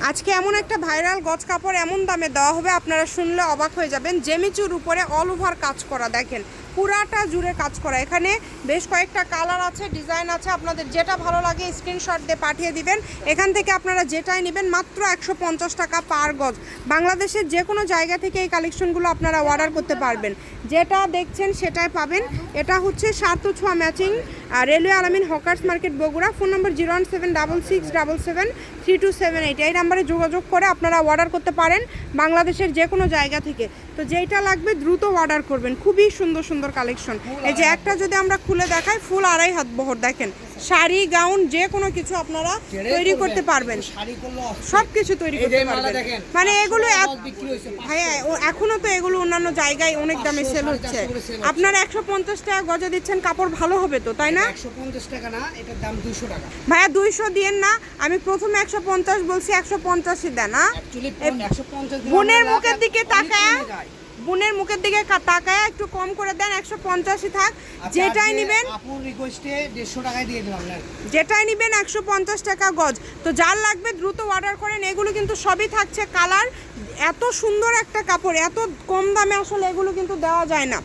আজকে এমন একটা ভাইরাল গজ কাপড় এমন দামে দেওয়া হবে আপনারা শুনলে অবাক হয়ে যাবেন। জেমিচুর উপরে অল ওভার কাজ করা, দেখেন পুরাটা জুড়ে কাজ করা। এখানে বেশ কয়েকটা কালার আছে, ডিজাইন আছে, আপনাদের যেটা ভালো লাগে স্ক্রিনশট দিয়ে পাঠিয়ে দিবেন। এখান থেকে আপনারা যেটাই নেবেন মাত্র 150 টাকা পার গজ। বাংলাদেশের যে কোনো জায়গা থেকে এই কালেকশনগুলো আপনারা অর্ডার করতে পারবেন, যেটা দেখছেন সেটাই পাবেন। এটা হচ্ছে 7 ও 6 ম্যাচিং, রেলওয়ে আলামিন হকার্স মার্কেট বগুড়া। ফোন নম্বর 01766773278। এই নাম্বারে যোগাযোগ করে আপনারা অর্ডার করতে পারেন বাংলাদেশের যে কোনো জায়গা থেকে। তো যেইটা লাগবে দ্রুত অর্ডার করবেন, খুবই সুন্দর সুন্দর কালেকশন। এই যে একটা যদি আমরা খুলে দেখাই, ফুল 2.5 হাত বহর, দেখেন শাড়ি গাউন যে কোনো কিছু আপনারা তৈরি করতে পারবেন, সব কিছু তৈরি করতে পারবেন। মানে এগুলো ভাইয়া এখনো তো এগুলো অন্যান্য জায়গায় অনেক দামে সেল হচ্ছে, আপনারা 150 টাকা গজে দিচ্ছেন, কাপড় ভালো হবে তো, তাই না? 150 টাকা না, এটার দাম 200 টাকা। ভাইয়া 200 দিয়েন না, আমি প্রথমে 150 বলছি, 150ই দেন। বোনের মুখের দিকে তাকায়, বোনের মুখের দিকে তাকায় একটু কম করে দেন, 150ই থাক। যেটাই নেবেন আপুর রিকোয়েস্টে 150 টাকায় দিয়ে দিলাম না, যেটাই নেবেন 150 টাকা গজ। তো যার লাগবে দ্রুত অর্ডার করেন। এগুলো কিন্তু সবই থাকছে কালার, এত সুন্দর একটা কাপড় এত কম দামে আসলে এগুলো কিন্তু দেওয়া যায় না।